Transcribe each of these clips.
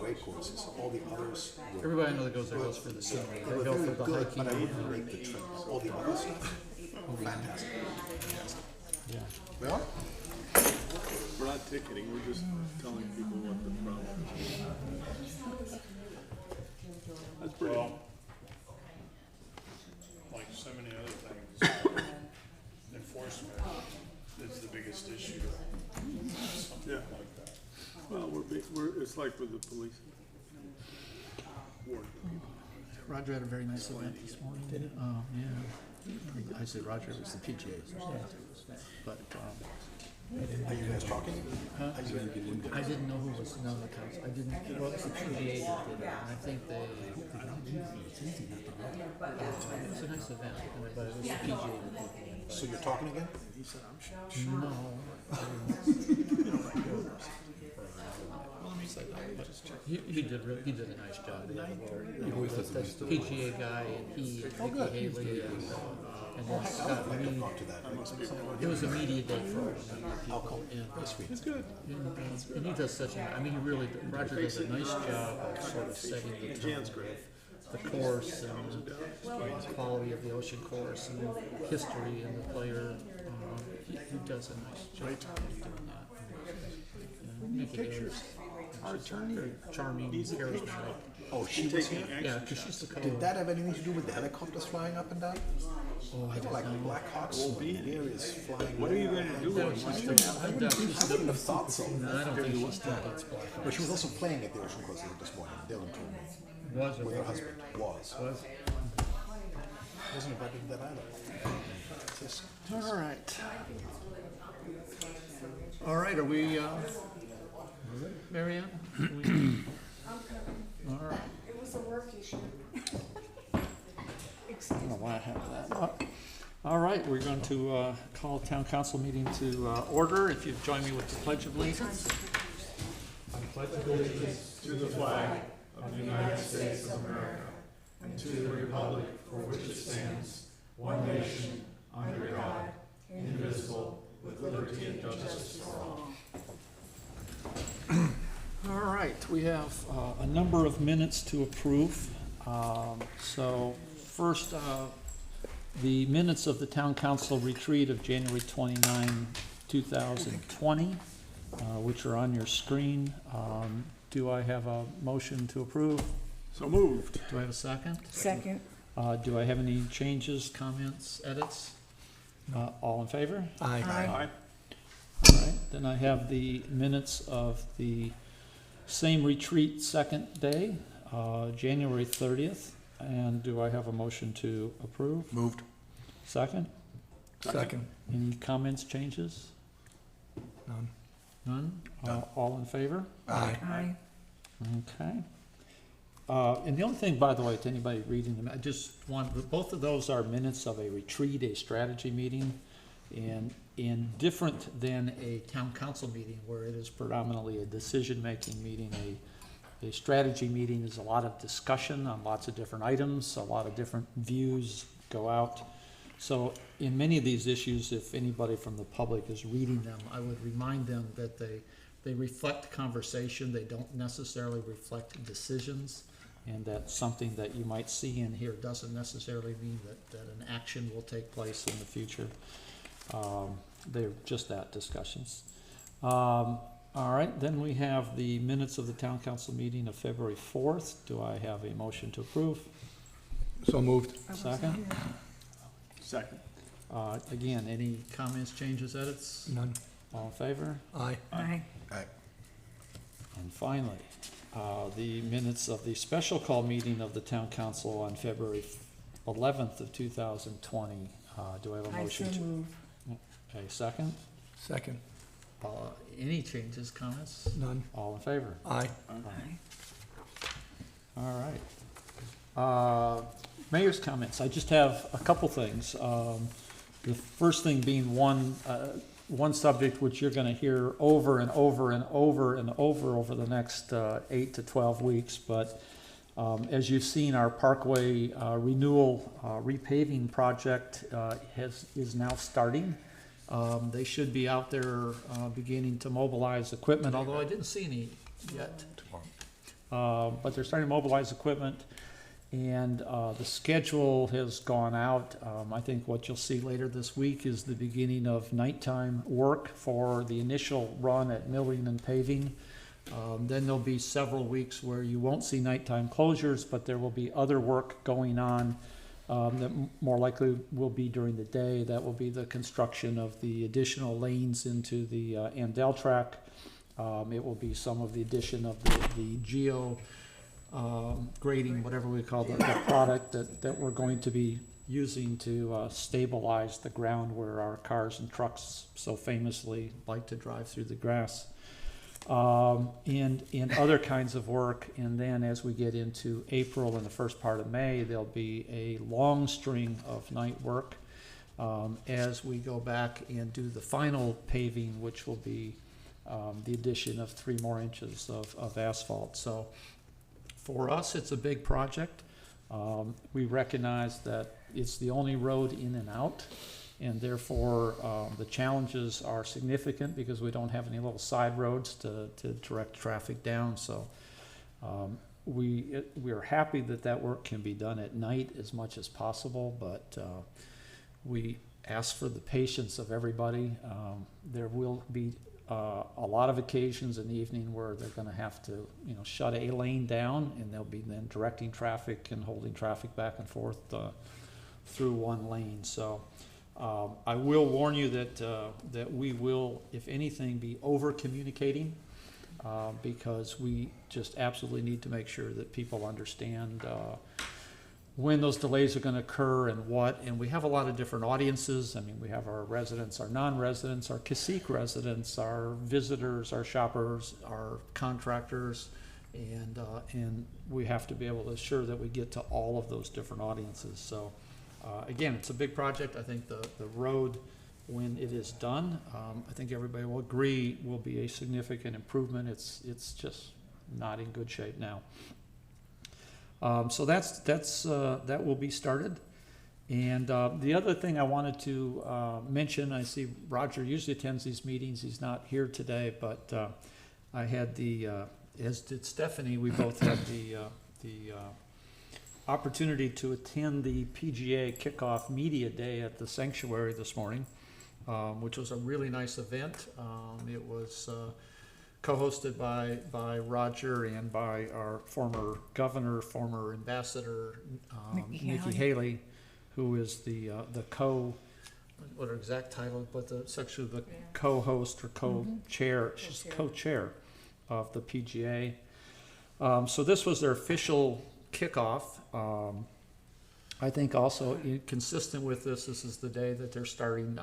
great courses. All the others were Everybody I know that goes there goes for the scenery. They go very for the good, hiking. but I wouldn't rate the trip. All the other stuff, fantastic. Fantastic. Yeah. Well, We're not ticketing, we're just telling people what the problem is. That's pretty. Well, like so many other things, enforcement is the biggest issue. Something Yeah. like that. Well, it's like with the police. Warn people. Roger had a very nice event this morning. Did it? Yeah. I said Roger, it was the PGA. But, are you guys talking? I didn't know who was on the council. I didn't, well, it was the PGA that did it, and I think they, it was a nice event, but it was the PGA that did it. So you're talking again? No. He did a nice job. That's the PGA guy, and he, and Nikki Haley, and then Scott Reed. Talk to that. It was a media day for him. I'll call him. It's good. And he does such a, I mean, he really, Roger does a nice job of sort of setting the tone Jan's great. of the course and the quality of the ocean course and the history and the player. He does a nice job of doing that. Nikki Haley's very charming, charismatic. Oh, she was here? Yeah, because she's the Did that have anything to do with the helicopters flying up and down? Oh, I They were like don't know. Black Hawks, areas flying. What are you going to do? No, she's still, I doubt she's I wouldn't have thought so. I don't think she still gets Black But Hawks. she was also playing at the Ocean Course this morning. Dylan told me. Was With her it? husband. Was. Wasn't invited to that either. Just- All right. All right, are we, Mary Ann? All right. It was a work issue. I don't know why I have that. All right, we're going to call town council meeting to order. If you'd join me with the pledge of allegiance. All right, we have a number of minutes to approve. So first, the minutes of the town council retreat of January 29, 2020, which are on your screen. Do I have a motion to approve? So moved. Do I have a second? Second. Do I have any changes, comments, edits? All in favor? Aye. Aye. All right, then I have the minutes of the same retreat second day, January 30th. And do I have a motion to approve? Moved. Second? Second. Any comments, changes? None. None? None. All in favor? Aye. Aye. Okay. And the only thing, by the way, to anybody reading them, I just want, both of those are minutes of a retreat, a strategy meeting, and different than a town council meeting where it is predominantly a decision-making meeting. A strategy meeting is a lot of discussion on lots of different items, a lot of different views go out. So in many of these issues, if anybody from the public is reading them, I would remind them that they reflect conversation, they don't necessarily reflect decisions, and that something that you might see in here doesn't necessarily mean that an action will take place in the future. They're just that, discussions. All right, then we have the minutes of the town council meeting of February 4th. Do I have a motion to approve? So moved. Second? Second. Again, any comments, changes, edits? None. All in favor? Aye. Aye. Aye. And finally, the minutes of the special call meeting of the town council on February 11th of 2020. Do I have a I so motion to? move. A second? Second. Any changes, comments? None. All in favor? Aye. Aye. All right. Mayor's comments. I just have a couple things. The first thing being one subject which you're going to hear over and over and over and over the next 8 to 12 weeks. But as you've seen, our Parkway renewal repaving project is now starting. They should be out there beginning to mobilize equipment, although I didn't see any yet. but they're starting to mobilize equipment. And the schedule has gone out. I think what you'll see later this week is the beginning of nighttime work for the initial run at milling and paving. Then there'll be several weeks where you won't see nighttime closures, but there will be other work going on that more likely will be during the day. That will be the construction of the additional lanes into the Andel track. It will be some of the addition of the geo grading, whatever we call the product that we're going to be using to stabilize the ground where our cars and trucks so famously like to drive through the grass. And other kinds of work. And then as we get into April and the first part of May, there'll be a long string of night work as we go back and do the final paving, which will be the addition of 3 more inches of asphalt. So for us, it's a big project. We recognize that it's the only road in and out, and therefore the challenges are significant because we don't have any little side roads to direct traffic down. So we are happy that work can be done at night as much as possible, but we ask for the patience of everybody. There will be a lot of occasions in the evening where they're going to have to, shut a lane down, and they'll be then directing traffic and holding traffic back and forth through one lane. So I will warn you that we will, if anything, be over communicating because we just absolutely need to make sure that people understand when those delays are going to occur and what. And we have a lot of different audiences. I mean, we have our residents, our non-residents, our Cacique residents, our visitors, our shoppers, our contractors, and we have to be able to assure that we get to all of those different audiences. So again, it's a big project. I think the road, when it is done, I think everybody will agree, will be a significant improvement. It's just not in good shape now. So that will be started. And the other thing I wanted to mention, I see Roger usually attends these meetings. He's not here today, but I had as did Stephanie, we both had the opportunity to attend the PGA Kickoff Media Day at the Sanctuary this morning, which was a really nice event. It was co-hosted by Roger and by our former governor, former ambassador, Nikki Haley, who is the what her exact title, but it's actually the co-host or co-chair. She's co-chair of the PGA. So this was their official kickoff. I think also consistent with this is the day that they're starting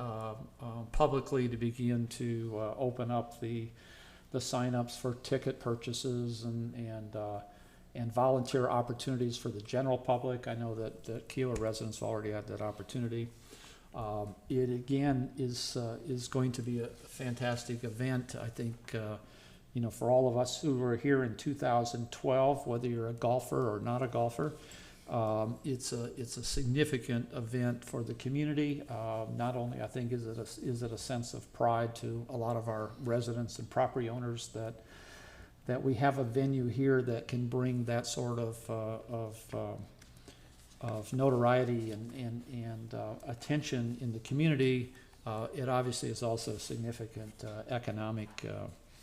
publicly to begin to open up the sign-ups for ticket purchases and volunteer opportunities for the general public. I know that Keeler residents already had that opportunity. It again is going to be a fantastic event. I think for all of us who were here in 2012, whether you're a golfer or not a golfer, it's a significant event for the community. Not only I think is it a sense of pride to a lot of our residents and property owners that we have a venue here that can bring that sort of notoriety and attention in the community. It obviously is also significant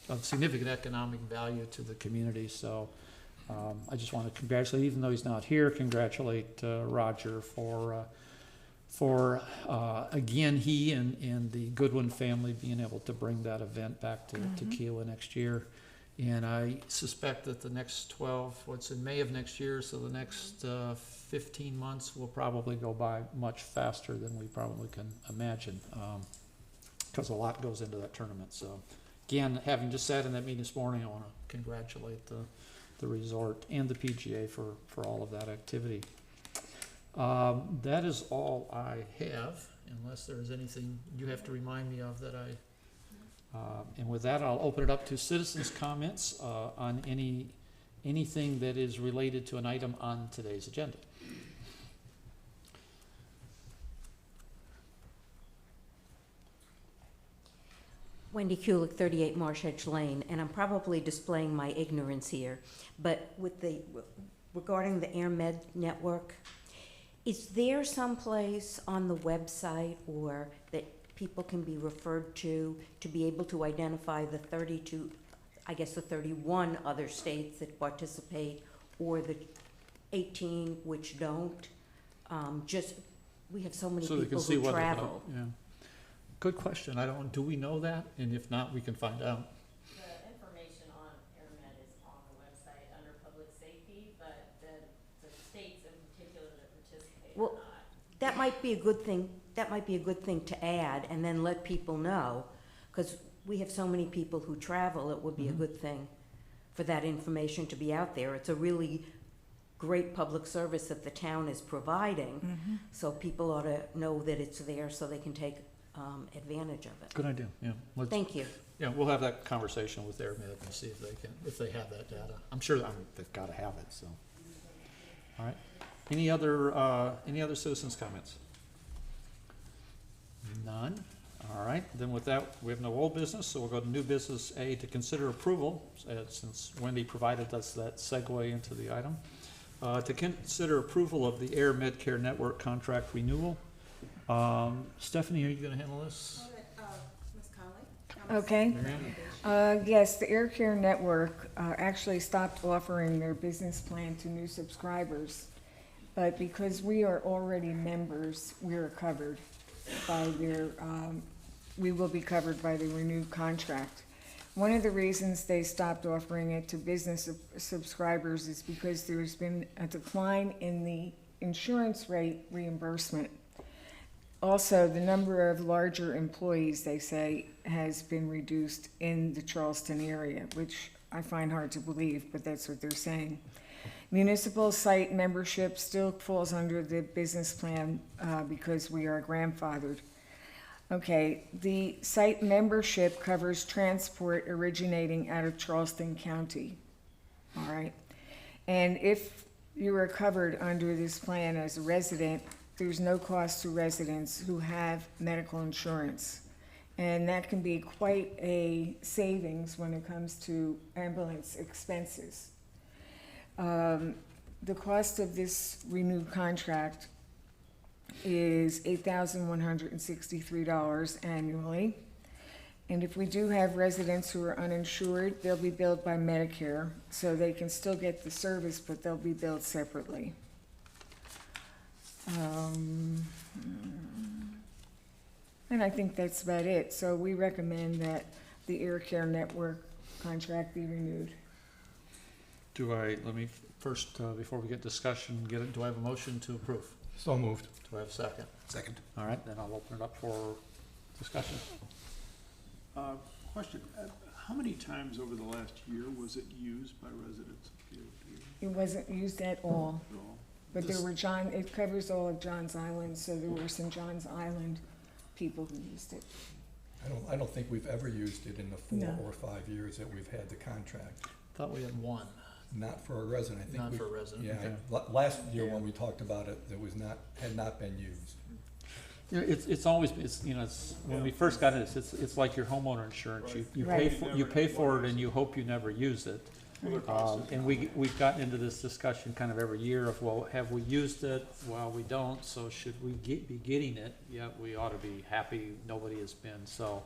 of significant economic value to the community. So I just want to congratulate, even though he's not here, congratulate Roger for again, he and the Goodwin family being able to bring that event back to Kiowa next year. And I suspect that the next what's in May of next year, so the next 15 months will probably go by much faster than we probably can imagine, because a lot goes into that tournament. So again, having just sat in that meeting this morning, I want to congratulate the resort and the PGA for all of that activity. That is all I have, unless there's anything you have to remind me of that and with that, I'll open it up to citizens' comments on anything that is related to an item on today's agenda. Wendy Kulik, 38 Marsh Edge Lane, and I'm probably displaying my ignorance here, but regarding the AirMed network, is there some place on the website or that people can be referred to be able to identify the 31 other states that participate, or the 18 which don't? We have so many So they can people see who what, travel. yeah. Good question. Do we know that? And if not, we can find out. The information on AirMed is on the website under public safety, but the states in particular that participate Well, are not. that might be a good thing, to add and then let people know, because we have so many people who travel, it would be a good thing for that information to be out there. It's a really great public service that the town is providing, so people ought to know that it's there so they can take advantage of it. Good idea, yeah. Thank you. Yeah, we'll have that conversation with AirMed and see if they have that data. I'm sure, they've gotta have it, so. All right. Any other citizens' comments? None? All right, then with that, we have no old business, so we'll go to new business A, to consider approval, since Wendy provided us that segue into the item. To consider approval of the Air Medcare Network contract renewal. Stephanie, are you gonna handle this? Ms. Conley? Okay. Marianne? Yes, the Air Care Network actually stopped offering their business plan to new subscribers. But because we are already members, we are covered by we will be covered by the renewed contract. One of the reasons they stopped offering it to business subscribers is because there's been a decline in the insurance rate reimbursement. Also, the number of larger employees, they say, has been reduced in the Charleston area, which I find hard to believe, but that's what they're saying. Municipal site membership still falls under the business plan because we are grandfathered. Okay, the site membership covers transport originating out of Charleston County. All right. And if you are covered under this plan as a resident, there's no cost to residents who have medical insurance. And that can be quite a savings when it comes to ambulance expenses. The cost of this renewed contract is $8,163 annually. And if we do have residents who are uninsured, they'll be billed by Medicare, so they can still get the service, but they'll be billed separately. And I think that's about it. So we recommend that the Air Care Network contract be renewed. Let me first, before we get discussion, do I have a motion to approve? So moved. Do I have a second? Second. All right, then I'll open it up for discussion. Question, how many times over the last year was it used by residents of POT It wasn't used at all, at all? but it covers all of Johns Island, so there were some Johns Island people who used it. I don't think we've ever used it in the 4 No. or 5 years that we've had the contract. Thought we had one. Not for a resident, I think. Not for a resident, Yeah, okay. last year when we talked about it, had not been used. You know, it's always, when we first got it, it's like your homeowner insurance. You pay Right. for it and you hope you never use it. And we've gotten into this discussion kind of every year of, well, have we used it? Well, we don't, so should we be getting it? Yeah, we ought to be happy nobody has been. So,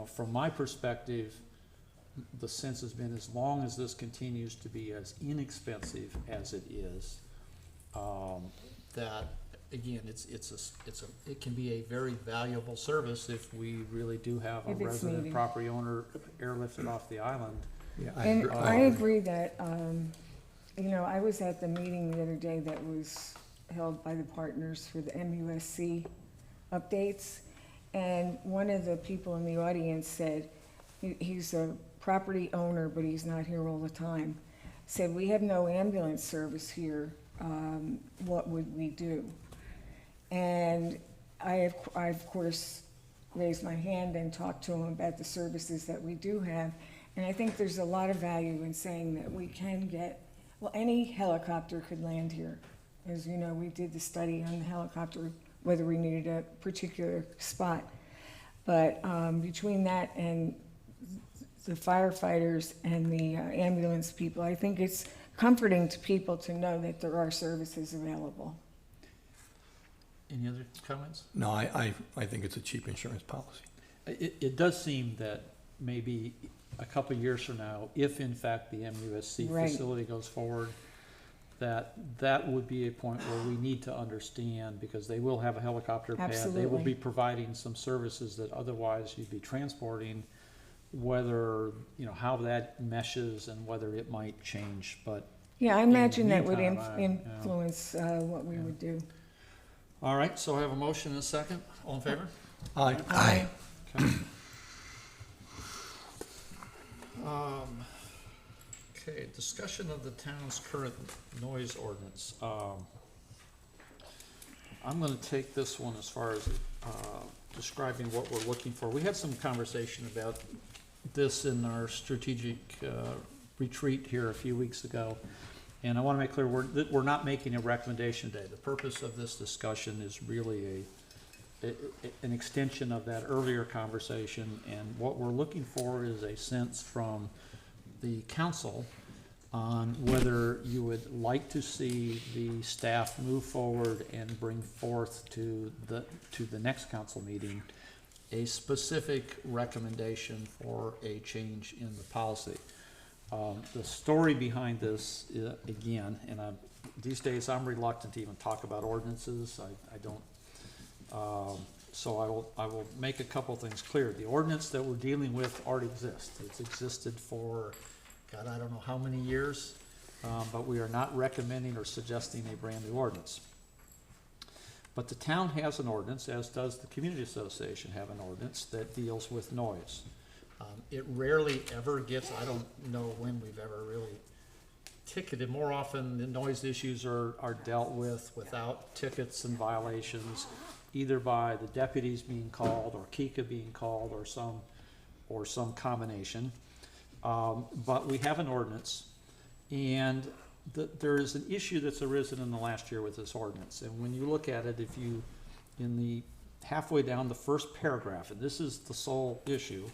from my perspective, the sense has been, as long as this continues to be as inexpensive as it is, that, again, it can be a very valuable service if we really do have a If it's resident needed. property owner airlifted off the island. Yeah, And I agree that, I was at the meeting the other day that was held by the partners for the MUSC updates. And one of the people in the audience said, he's a property owner, but he's not here all the time, said, we have no ambulance service here, what would we do? And I of course, raised my hand and talked to him about the services that we do have. And I think there's a lot of value in saying that we can any helicopter could land here. As you know, we did the study on the helicopter, whether we needed a particular spot. But between that and the firefighters and the ambulance people, I think it's comforting to people to know that there are services available. Any other comments? No, I think it's a cheap insurance policy. It does seem that maybe a couple of years from now, if in fact the MUSC Right. facility goes forward, that would be a point where we need to understand, because they will have a helicopter pad. They will Absolutely. be providing some services that otherwise you'd be transporting, whether, how that meshes and whether it might change, but, Yeah, I imagine that would meantime, yeah. influence what we would do. all right, so I have a motion and a second. All in favor? Aye. Aye. Okay, discussion of the town's current noise ordinance. I'm gonna take this one as far as, describing what we're looking for. We had some conversation about this in our strategic, retreat here a few weeks ago. And I wanna make clear, we're not making a recommendation today. The purpose of this discussion is really an extension of that earlier conversation, and what we're looking for is a sense from the council on whether you would like to see the staff move forward and bring forth to the next council meeting a specific recommendation for a change in the policy. The story behind this, again, and these days I'm reluctant to even talk about ordinances. I don't. So I will make a couple things clear. The ordinance that we're dealing with already exists. It's existed for, God, I don't know how many years, but we are not recommending or suggesting a brand new ordinance. But the town has an ordinance, as does the community association have an ordinance that deals with noise. It rarely ever gets, I don't know when we've ever really ticketed. More often, the noise issues are dealt with without tickets and violations, either by the deputies being called, or Kika being called, or some combination. But we have an ordinance, and there is an issue that's arisen in the last year with this ordinance. And when you look at it, in the halfway down the first paragraph, and this is the sole issue,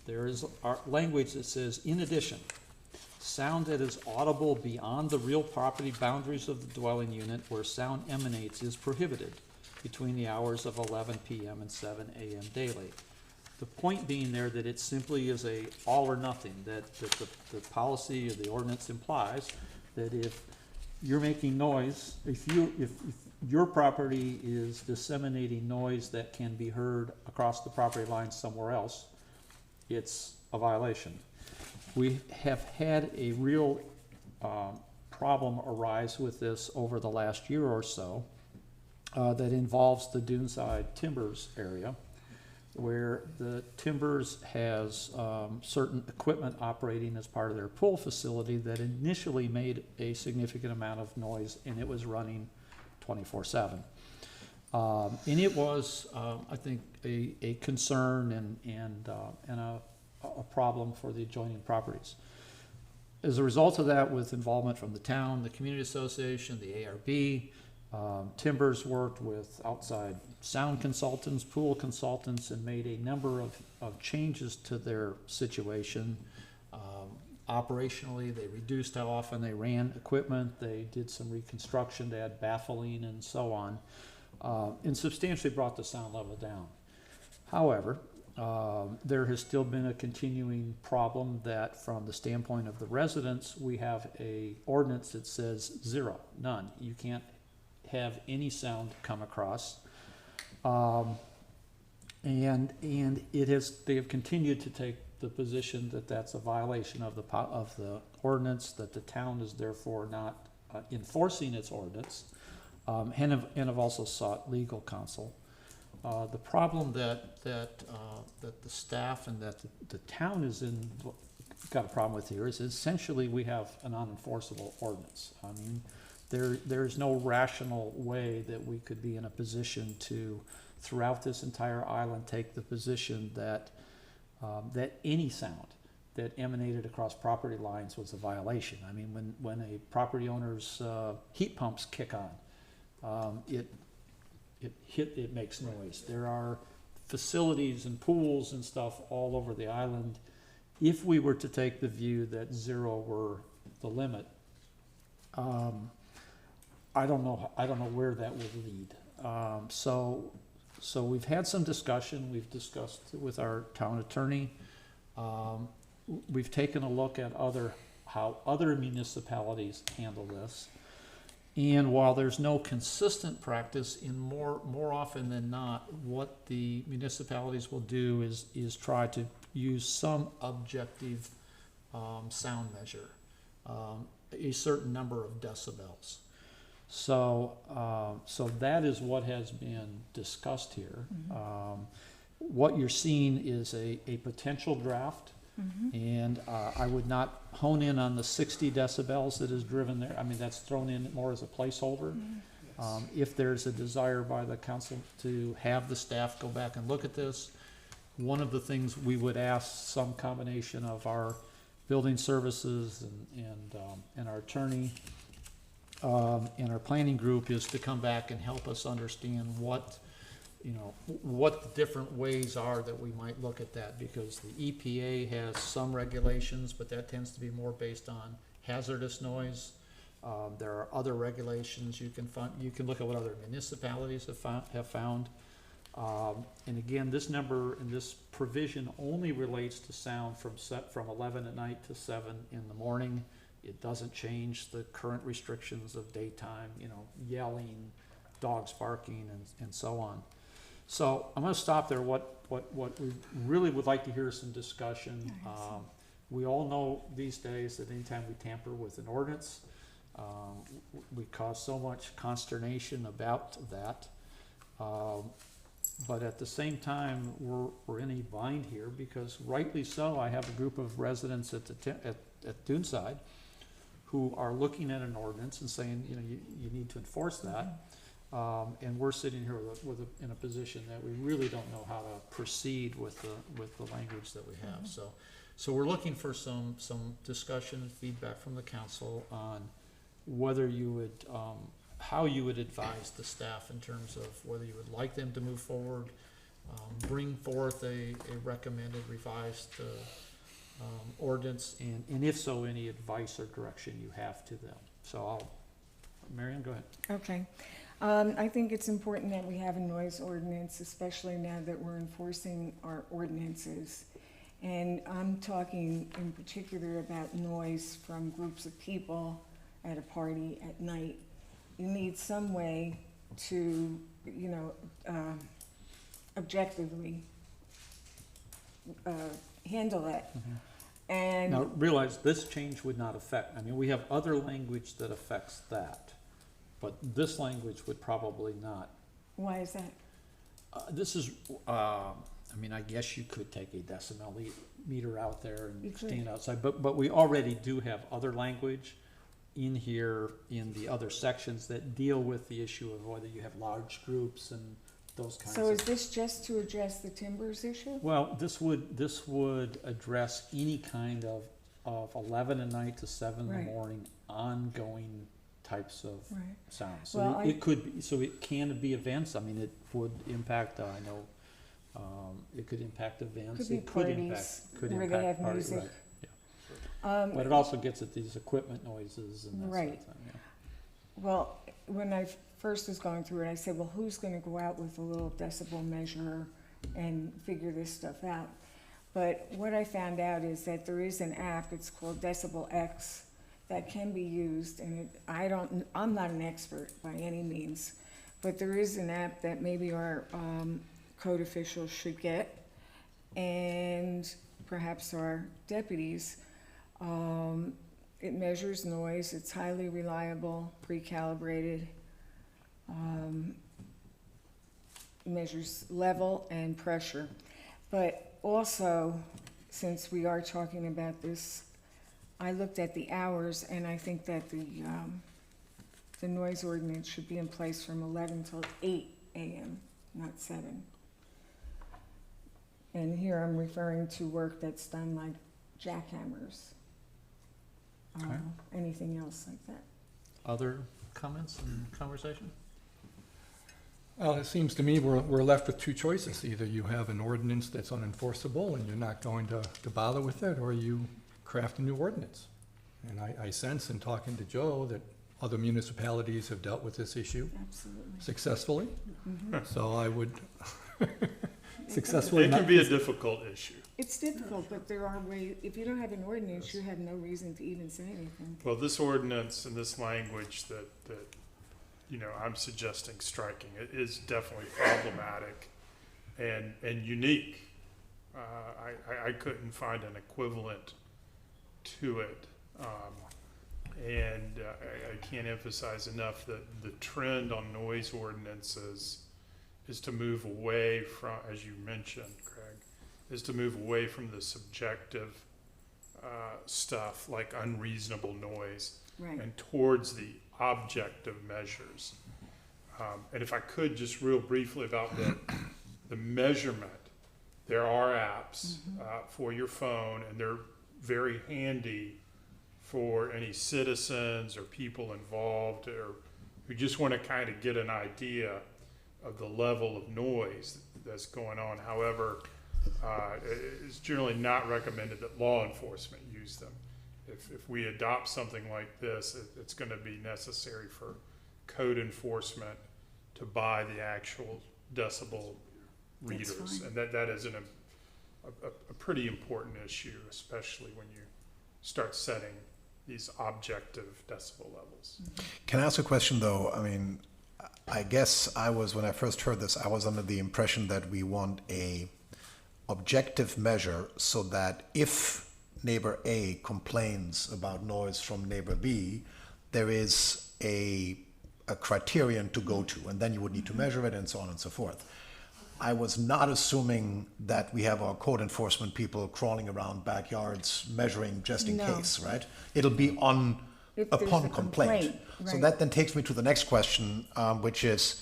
there is our language that says, in addition, sound that is audible beyond the real property boundaries of the dwelling unit where sound emanates is prohibited between the hours of 11 p.m. and 7 a.m. daily. The point being there that it simply is a all or nothing, that the policy or the ordinance implies that if you're making noise, if your property is disseminating noise that can be heard across the property line somewhere else, it's a violation. We have had a real problem arise with this over the last year or so that involves the Duneside Timbers area, where the Timbers has certain equipment operating as part of their pool facility that initially made a significant amount of noise, and it was running 24/7. And it was, I think, a concern and a problem for the adjoining properties. As a result of that, with involvement from the town, the community association, the ARB, Timbers worked with outside sound consultants, pool consultants, and made a number of changes to their situation. Operationally, they reduced how often they ran equipment, they did some reconstruction to add baffling and so on, and substantially brought the sound level down. However, there has still been a continuing problem that from the standpoint of the residents, we have a ordinance that says zero, none. You can't have any sound come across. And they have continued to take the position that that's a violation of the ordinance, that the town is therefore not enforcing its ordinance, and have also sought legal counsel. The problem that the staff and that the town got a problem with here is essentially we have an unenforceable ordinance. I mean, there's no rational way that we could be in a position to, throughout this entire island, take the position that any sound that emanated across property lines was a violation. I mean, when a property owner's heat pumps kick on, it makes noise. There are facilities and pools and stuff all over the island, if we were to take the view that 0 were the limit, I don't know where that would lead. So we've had some discussion, we've discussed with our town attorney. We've taken a look at how other municipalities handle this. And while there's no consistent practice, in more often than not, what the municipalities will do is try to use some objective sound measure, a certain number of decibels. So that is what has been discussed here. What you're seeing is a potential draft. And I would not hone in on the 60 decibels that is driven there. I mean, that's thrown in more as a placeholder. If there's a desire by the council to have the staff go back and look at this, one of the things we would ask some combination of our building services and our attorney and our planning group is to come back and help us understand what the different ways are that we might look at that, because the EPA has some regulations, but that tends to be more based on hazardous noise. There are other regulations you can find. You can look at what other municipalities have found. And again, this number and this provision only relates to sound from 11 at night to 7 in the morning. It doesn't change the current restrictions of daytime, yelling, dogs barking, and so on. So I'm going to stop there. What we really would like to hear is some discussion. We all know these days that anytime we tamper with an ordinance, we cause so much consternation about that. But at the same time, we're in a bind here because, rightly so, I have a group of residents at Doonside who are looking at an ordinance and saying, you need to enforce that. And we're sitting here in a position that we really don't know how to proceed with the language that we have. So we're looking for some discussion and feedback from the council on whether you would, how you would advise the staff in terms of whether you would like them to move forward, bring forth a recommended revised ordinance, and if so, any advice or direction you have to them. So Marianne, go ahead. Okay. I think it's important that we have a noise ordinance, especially now that we're enforcing our ordinances. And I'm talking in particular about noise from groups of people at a party at night. You need some way to, objectively handle that. And Now, realize this change would not affect, we have other language that affects that, but this language would probably not. why is that? This is, I guess you could take a decibel meter out there You and could. stand outside, but we already do have other language in here in the other sections that deal with the issue of whether you have large groups and those kinds of. So is this just to address the timbers issue? Well, this would address any kind of 11 at night to 7 in Right. the morning ongoing types of Right. sounds. So Well, it could be, so it can be events. It would impact, I know, it could impact events. Could be It could impact- parties could where they impact have parties, music. right, yeah. But it also gets at these equipment noises and that sort Right. of thing, yeah. Well, when I first was going through it, I said, well, who's gonna go out with a little decibel measurer and figure this stuff out? But what I found out is that there is an app, it's called Decibel X, that can be used, and I'm not an expert by any means, but there is an app that maybe our code officials should get, and perhaps our deputies. It measures noise, it's highly reliable, pre-calibrated, measures level and pressure. But also, since we are talking about this, I looked at the hours, and I think that the noise ordinance should be in place from 11 till 8 a.m., not 7. And here I'm referring to work that's done like jackhammers. Okay. Anything else like that. Other comments and conversation? Well, it seems to me we're left with two choices. Either you have an ordinance that's unenforceable and you're not going to bother with it, or you craft a new ordinance. And I sense in talking to Joe that other municipalities have dealt with this issue Absolutely. successfully. So I would successfully. It can be a difficult issue. It's difficult, but there are ways, if you don't have an ordinance, you have no reason to even say anything. Well, this ordinance and this language that you know, I'm suggesting striking, it is definitely problematic and unique. I couldn't find an equivalent to it. And I can't emphasize enough that the trend on noise ordinances is to move away from, as you mentioned, Craig, is to move away from the subjective stuff like unreasonable noise Right. and towards the objective measures. And if I could just real briefly about the measurement, there are apps for your phone, and they're very handy for any citizens or people involved or who just want to kind of get an idea of the level of noise that's going on. However, it's generally not recommended that law enforcement use them. If we adopt something like this, it's going to be necessary for code enforcement to buy the actual decibel readers. fine. And that is a pretty important issue, especially when you start setting these objective decibel levels. Can I ask a question though? I mean, I guess when I first heard this, I was under the impression that we want a objective measure so that if neighbor A complains about noise from neighbor B, there is a criterion to go to, and then you would need to measure it and so on and so forth. I was not assuming that we have our code enforcement people crawling around backyards measuring just in No. case, right? It'll be If there's upon a complaint. So right. that then takes me to the next question, which is,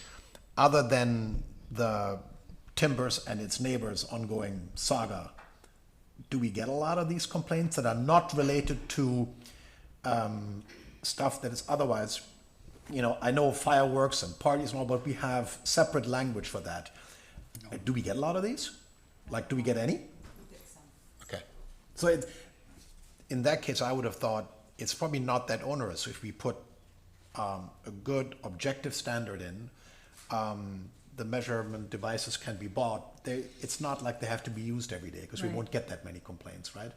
other than the Timbers and its neighbors' ongoing saga, do we get a lot of these complaints that are not related to stuff that is otherwise, you know, I know fireworks and parties and all, but we have separate language for that. Do we get a lot of these? Like, do we get any? Okay. So in that case, I would have thought it's probably not that onerous if we put a good objective standard in. The measurement devices can be bought. It's not like they have to be used every day because we Right. won't get that many complaints, right?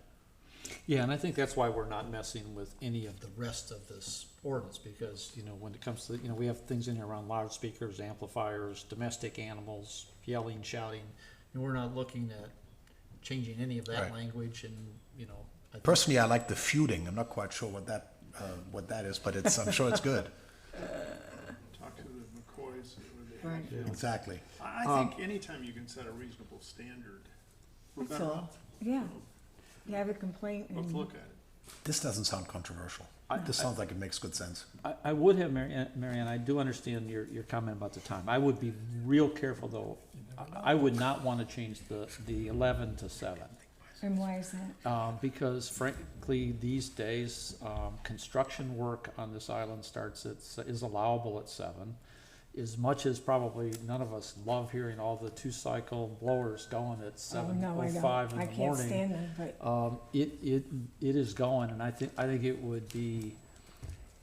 Yeah, and I think that's why we're not messing with any of the rest of this ordinance, because, you know, when it comes to, you know, we have things in here around loudspeakers, amplifiers, domestic animals, yelling, shouting, and we're not looking at changing any of that Right. language, and, you know. I think- Personally, I like the feuding. I'm not quite sure what that is, but I'm sure it's good. Talk to the McCoys, see what they Right. Yeah. Exactly. I think anytime you can set a reasonable standard, we're That's better all. off. Yeah. You have a complaint Let's and look at it. This doesn't sound controversial. This sounds like it makes good sense. I would have, Marianne, I do understand your comment about the time. I would be real careful, though. I would not want to change the 11 to 7. and why is that? Because frankly, these days, construction work on this island is allowable at 7. As much as probably none of us love hearing all the 2-cycle blowers going at Oh, no, I 7:05 don't. in I the can't morning. stand them, but It is going, and I think it would be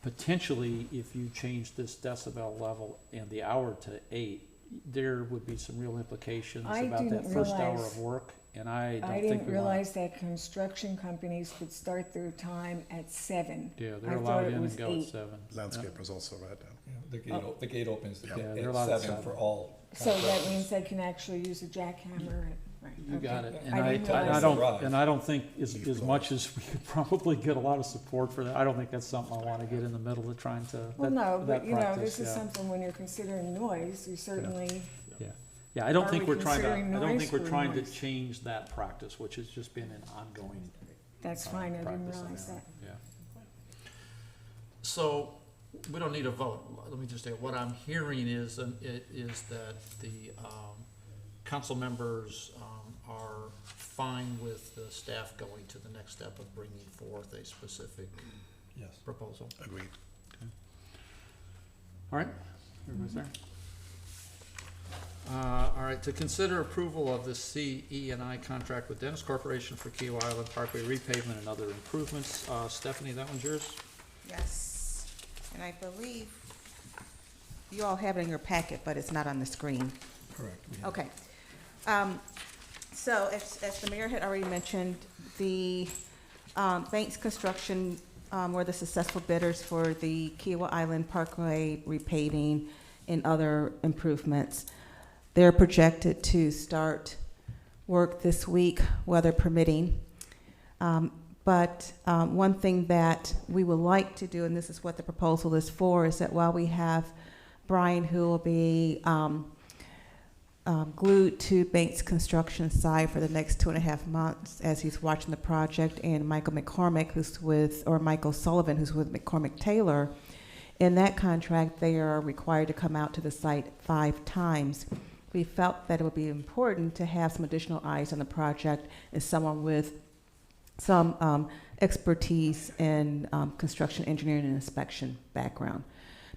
potentially, if you change this decibel level and the hour to 8, there would be some real implications I about that didn't first hour realize- of work, and I don't I think didn't we want. realize that construction companies could start their time at 7. Yeah, I they're thought allowed it in was and go 8. at 7. Landscapers also, right? The gate opens Yeah, they're allowed at to 7 have for it. all. So that means they can actually use a jackhammer. Right, You got okay. it, and I didn't realize I don't think as much as we could probably get a lot of support for that, I don't think that's something I wanna get in the middle of trying to. Well, that- no, that but you know, practice, this is yeah. something when you're considering noise, you certainly, Yeah, I don't Are think we we're trying to, considering I don't noise think we're or trying to noise? change that practice, which has just been an ongoing that's fine, I didn't practice in realize there, that. yeah. So, we don't need a vote, let me just say, what I'm hearing is that the, council members, are fine with the staff going to the next step of bringing forth a specific Yes. proposal. Agreed. All right, everybody's there? All right, to consider approval of the CE&I contract with Dennis Corporation for Kiowa Island Parkway repavement and other improvements. Stephanie, that one's yours? Yes, and I believe you all have it in your packet, but it's not on the screen. Correct. Okay. So as the mayor had already mentioned, the Banks Construction were the successful bidders for the Kiowa Island Parkway repaving and other improvements. They're projected to start work this week, weather permitting. But one thing that we would like to do, and this is what the proposal is for, is that while we have Brian, who will be glued to Banks Construction side for the next 2.5 months as he's watching the project, and Michael McCormick, Michael Sullivan, who's with McCormick Taylor. In that contract, they are required to come out to the site 5 times. We felt that it would be important to have some additional eyes on the project and someone with some expertise in construction engineering and inspection background.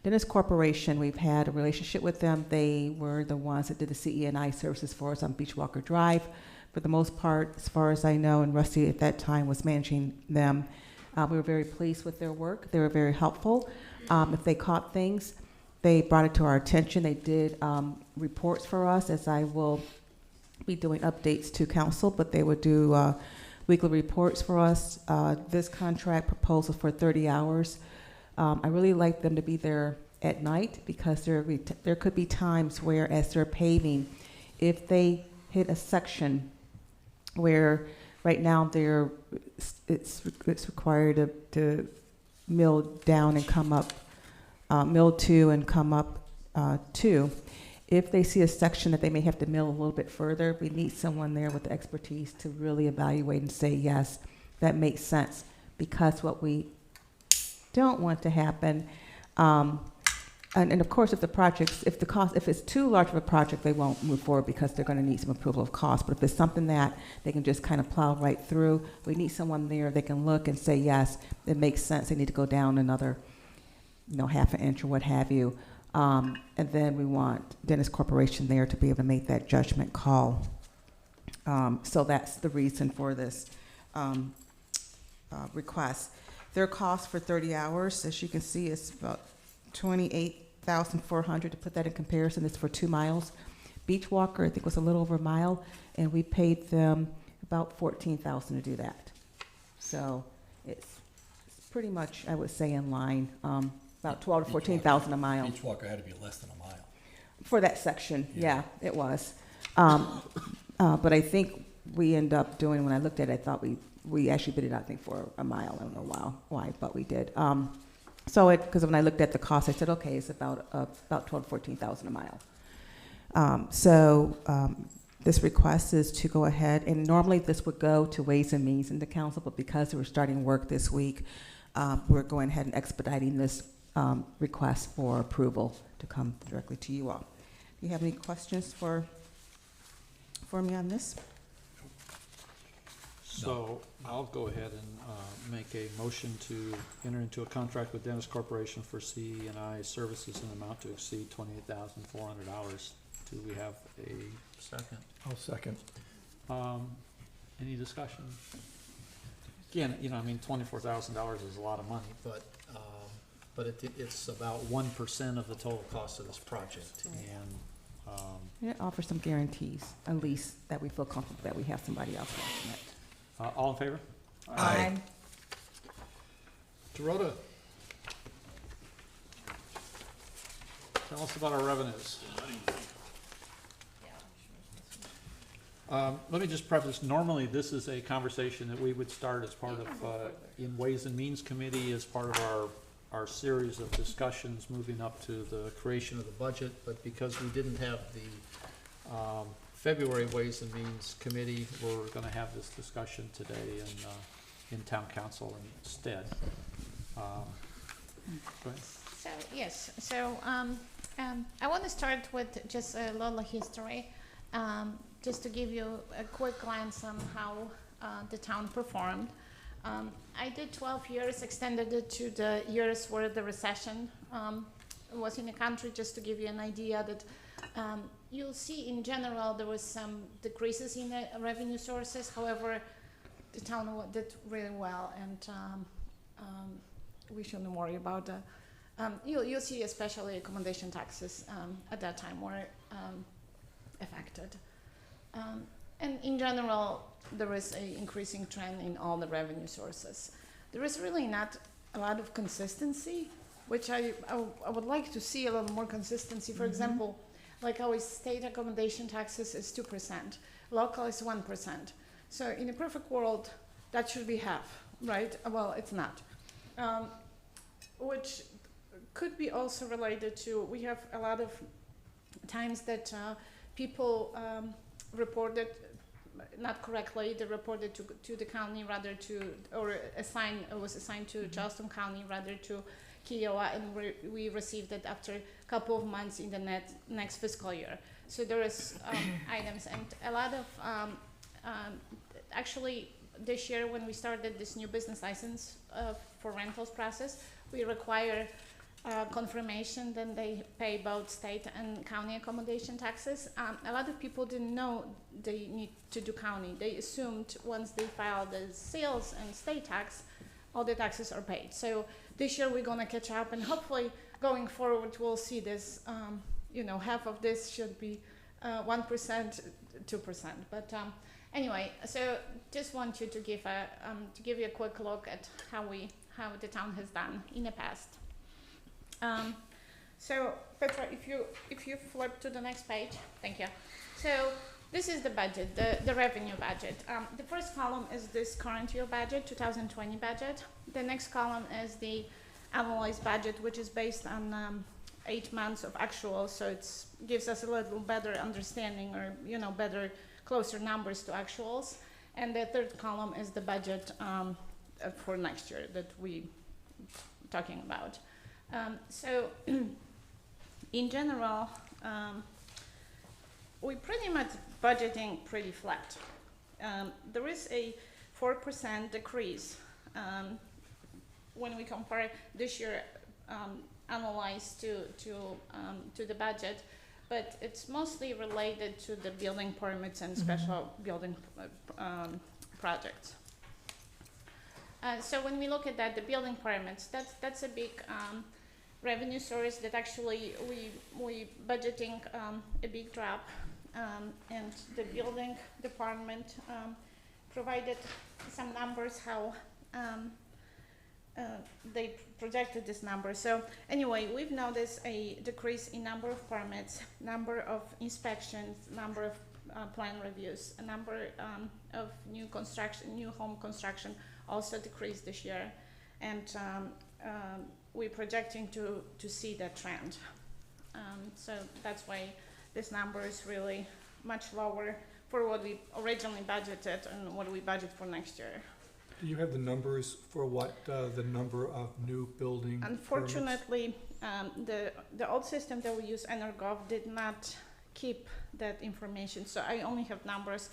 Dennis Corporation, we've had a relationship with them. They were the ones that did the CE&I services for us on Beachwalker Drive. For the most part, as far as I know, and Rusty at that time was managing them. We were very pleased with their work. They were very helpful. If they caught things, they brought it to our attention. They did reports for us, as I will be doing updates to council, but they would do weekly reports for us. This contract proposal for 30 hours. I really like them to be there at night because there could be times where, as they're paving, if they hit a section where right now it's required to mill down and come up, mill 2 and come up 2. If they see a section that they may have to mill a little bit further, we need someone there with the expertise to really evaluate and say, yes, that makes sense. Because what we don't want to happen, and of course, if it's too large of a project, they won't move forward because they're going to need some approval of cost. But if it's something that they can just kind of plow right through, we need someone there they can look and say, yes, it makes sense. They need to go down another, 1/2 inch or what have you. And then we want Dennis Corporation there to be able to make that judgment call. So that's the reason for this request. Their cost for 30 hours, as you can see, is about $28,400. To put that in comparison, it's for 2 miles. Beachwalker, I think, was a little over a mile, and we paid them about $14,000 to do that. So it's pretty much, I would say, in line. About $12,000 to $14,000 a mile. Beachwalker had to be less than a mile. For that section, yeah, it was. But I think we end up doing, when I looked at it, I thought we actually bid it, I think, for a mile. I don't know why, but we did. Because when I looked at the cost, I said, okay, it's about $12,000 to $14,000 a mile. This request is to go ahead, and normally this would go to Ways and Means in the council, but because we're starting work this week, we're going ahead and expediting this request for approval to come directly to you all. Do you have any questions for me on this? So I'll go ahead and make a motion to enter into a contract with Dennis Corporation for CE&I services in an amount to exceed $28,400. Do we have a second? I'll second. Any discussion? Again, $24,000 is a lot of money, but it's about 1% of the total cost of this project. And It offers some guarantees, at least that we feel comfortable that we have somebody else watching it. all in favor? Aye. Dorota, tell us about our revenues. Let me just preface, normally this is a conversation that we would start as part of, in Ways and Means Committee, as part of our series of discussions moving up to the creation of the budget, but because we didn't have the February Ways and Means Committee, we're gonna have this discussion today in town council instead. Go ahead. So, yes, so, I want to start with just a little history, just to give you a quick glance on how the town performed. I did 12 years, extended it to the years where the recession was in the country, just to give you an idea that You'll see in general there was some decreases in the revenue sources. However, the town did really well, and we shouldn't worry about that. You'll see especially accommodation taxes at that time were affected. And in general, there is an increasing trend in all the revenue sources. There is really not a lot of consistency, which I would like to see a little more consistency. For example, like our state accommodation taxes is 2%, local is 1%. So in a perfect world, that should be half, right? Well, it's not. Which could be also related to, we have a lot of times that people reported not correctly, they reported to the county rather to, or was assigned to Charleston County rather to Kiowa, and we received it after a couple of months in the next fiscal year. So there is items, and a lot of, actually this year when we started this new business license for rentals process, we require confirmation, then they pay both state and county accommodation taxes. A lot of people didn't know they need to do county. They assumed once they file the sales and state tax, all the taxes are paid. So this year we're gonna catch up, and hopefully going forward we'll see this, half of this should be 1%, 2%. But anyway, so just want you to give you a quick look at how the town has done in the past. So Petra, if you flip to the next page, thank you. So this is the budget, the revenue budget. The first column is this current year budget, 2020 budget. The next column is the analyzed budget, which is based on 8 months of actual, so it gives us a little better understanding, or better, closer numbers to actuals. And the third column is the budget for next year that we talking about. So in general, we pretty much budgeting pretty flat. There is a 4% decrease when we compare this year analyzed to the budget, but it's mostly related to the building permits and special building projects. So when we look at that, the building permits, that's a big revenue source that actually we budgeting a big drop, and the building department provided some numbers how they projected this number. So anyway, we've noticed a decrease in number of permits, number of inspections, number of plan reviews, a number of new home construction also decreased this year, and we're projecting to see that trend. So that's why this number is really much lower for what we originally budgeted and what we budget for next year. Do you have the numbers for what the number of new building permits? Unfortunately, the old system that we use, Energov, did not keep that information. So I only have numbers,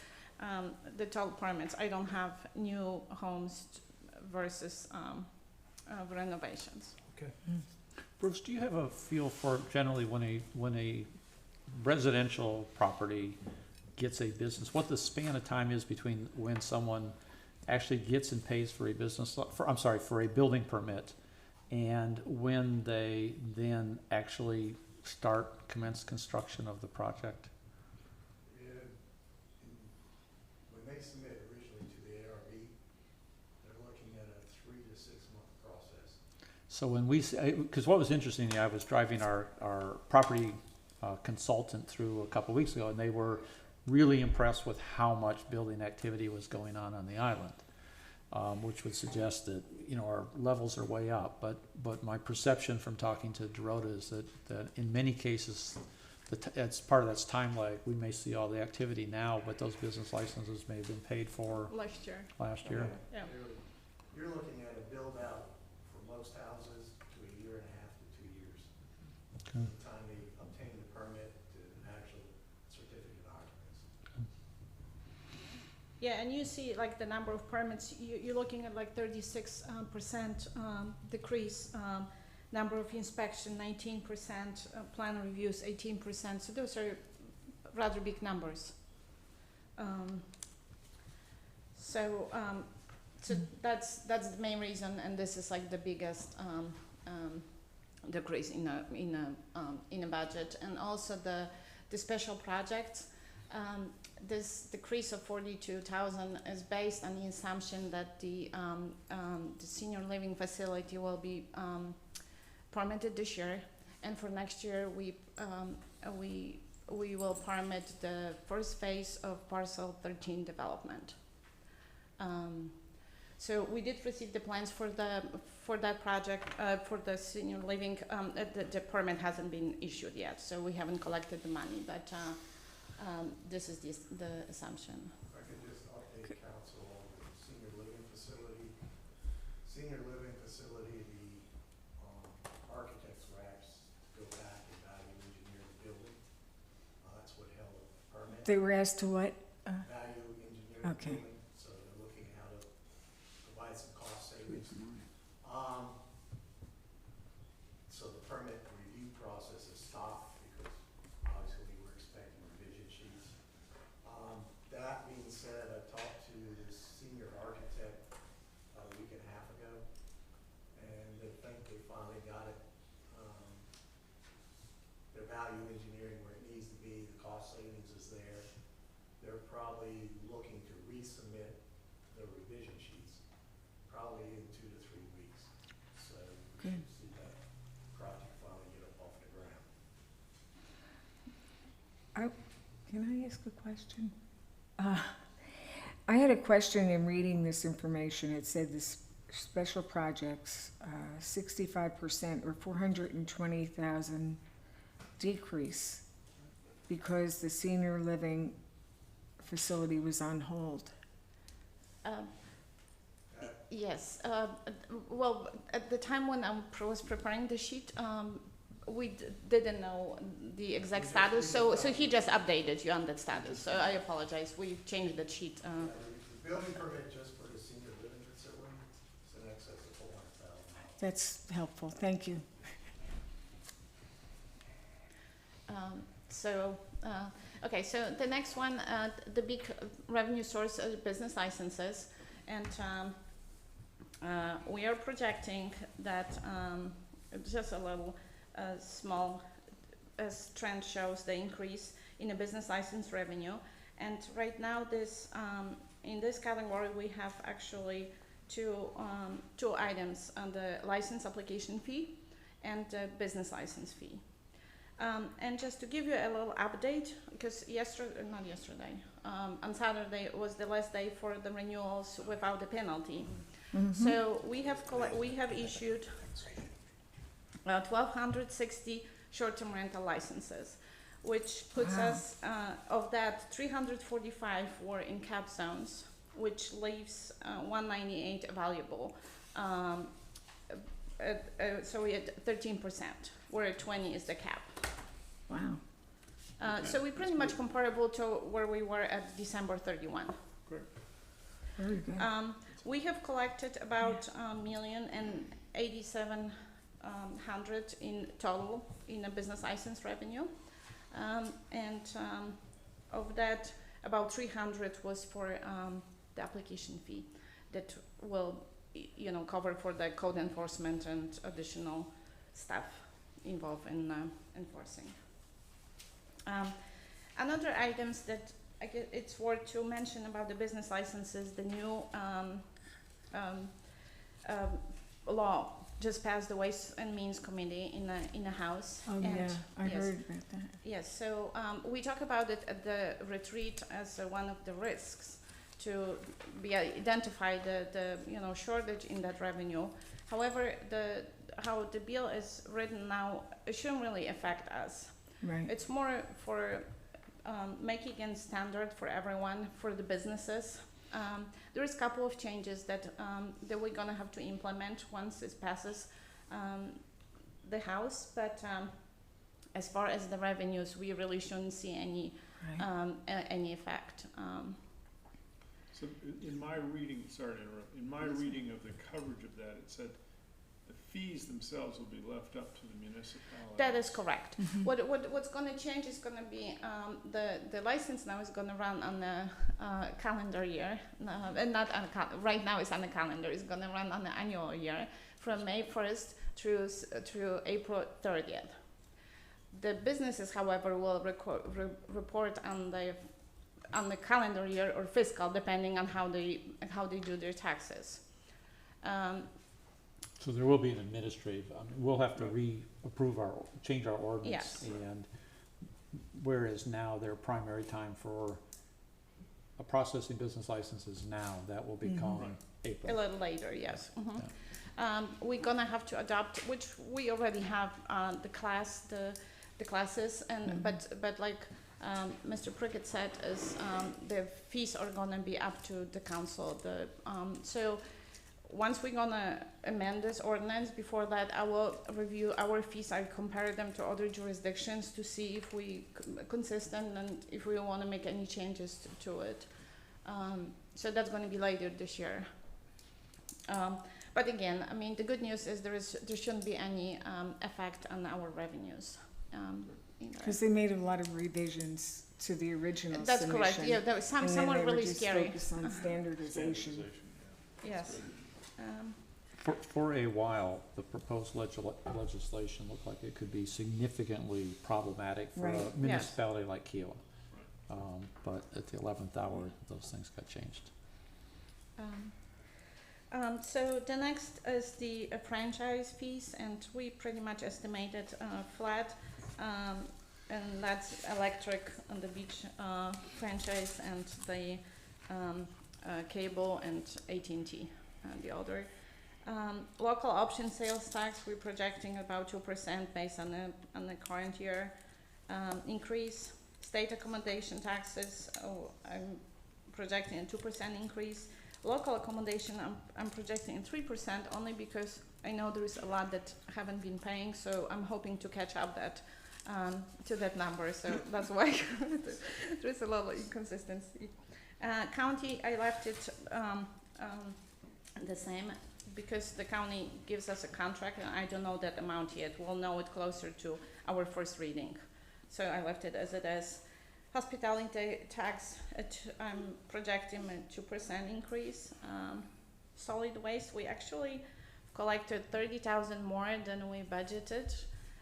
the total permits. I don't have new homes versus renovations. Okay. Bruce, do you have a feel for generally when a residential property gets a business, what the span of time is between when someone actually gets and pays for a building permit, and when they then actually commence construction of the project? When they submit originally to the ARB, they're looking at a 3 to 6 month process. So when because what was interesting, I was driving our property consultant through a couple of weeks ago, and they were really impressed with how much building activity was going on the island, which would suggest that our levels are way up. But my perception from talking to Dorota is that in many cases, it's part of that's time lag. We may see all the activity now, but those business licenses may have been paid for Last year. Yeah. You're looking at a build out for most houses to 1.5 years to 2 years. Okay. From the time they obtain the permit to an actual certificate of occupancy. Yeah, and you see like the number of permits, you're looking at like 36% decrease number of inspection 19%, plan reviews 18%. So those are rather big numbers. So that's the main reason, and this is like the biggest decrease in a budget, and also the special projects. This decrease of 42,000 is based on the assumption that the senior living facility will be permitted this year, and for next year we will permit the first phase of parcel 13 development. So we did receive the plans for that project, for the senior living. The permit hasn't been issued yet, so we haven't collected the money, but this is the assumption. If I could just update council on the senior living facility. Senior living facility, the architects were asked to go back and value engineer the building. That's what held the permit. They were asked to what? Value engineer the Okay. building, so they're looking at how to provide some cost savings. So the permit review process is stopped because obviously we were expecting revision sheets. That being said, I talked to the senior architect a week and a half ago, and they think they finally got it. Their value engineering where it needs to be, the cost savings is there. They're probably looking to resubmit the revision sheets, probably in 2 to 3 weeks. So we Good. should see that project finally get up off the ground. Can I ask a question? I had a question in reading this information. It said this special projects, 65% or 420,000 decrease because the senior living facility was on hold. Yes. Well, at the time when I was preparing the sheet, we didn't know the exact status, so he just updated you on that status. So I apologize. We changed the sheet. The building permit just for the senior living facility is in excess of $400,000. That's helpful. Thank you. Okay, so the next one, the big revenue source are business licenses, and we are projecting that just a little small, as trend shows, the increase in the business license revenue. And right now, this in this category, we have actually two items on the license application fee and the business license fee. And just to give you a little update, because on Saturday was the last day for the renewals without the penalty. So we have issued 1,260 short-term rental licenses, which puts us, of that, 345 were in cap zones, which leaves 198 available. So we had 13%, where 20 is the cap. Wow. So we're pretty much comparable to where we were at December 31. Very good. We have collected about $1,087,000 in total in a business license revenue, and of that, about 300 was for the application fee that will, cover for the code enforcement and additional staff involved in enforcing. Another items that I guess it's worth to mention about the business licenses, the new law just passed the Ways and Means Committee in the House. Oh, and yeah, I yes, heard about that. Yes, so we talk about it at the retreat as one of the risks to be identified, the shortage in that revenue. However, how the bill is written now, it shouldn't really affect us. Right. It's more for making it standard for everyone, for the businesses. There is a couple of changes that we're gonna have to implement once it passes the House, but as far as the revenues, we really shouldn't see any effect. So in my reading, sorry to interrupt, in my reading of the coverage of that, it said the fees themselves will be left up to the municipality. That is correct. What's gonna change is gonna be, the license now is gonna run on a calendar year, and not on right now it's on a calendar, it's gonna run on an annual year from May 1st through April 30th. The businesses, however, will report on the calendar year or fiscal, depending on how they do their taxes. So there will be an administrative, we'll have to change our ordinance. Yes. And whereas now their primary time for a processing business license is now, that will become A April. little later, yes. We're gonna have to adopt, which we already have, the classes, and but like Mr. Prickett said, is the fees are gonna be up to the council. So once we're gonna amend this ordinance, before that, I will review our fees. I compare them to other jurisdictions to see if we consistent and if we want to make any changes to it. So that's going to be later this year. But again, I mean, the good news is there shouldn't be any effect on our revenues. Because they made a lot of revisions to the original That's submission. correct. Yeah, there was some And then were they really just scary. focused on standardization. Yes. For a while, the proposed legislation looked like it could be significantly problematic for Right. a municipality like Kiowa. But at the 11th hour, those things got changed. So the next is the franchise fees, and we pretty much estimated flat, and that's electric on the beach franchise and the cable and AT&T, the other. Local option sales tax, we're projecting about 2% based on the current year increase. State accommodation taxes, I'm projecting a 2% increase. Local accommodation, I'm projecting a 3%, only because I know there is a lot that haven't been paying, so I'm hoping to catch up to that number. So that's why there's a lot of inconsistency. County, I left it the same, because the county gives us a contract and I don't know that amount yet. We'll know it closer to our first reading. So I left it as it is. Hospitality tax, I'm projecting a 2% increase. Solid waste, we actually collected 30,000 more than we budgeted,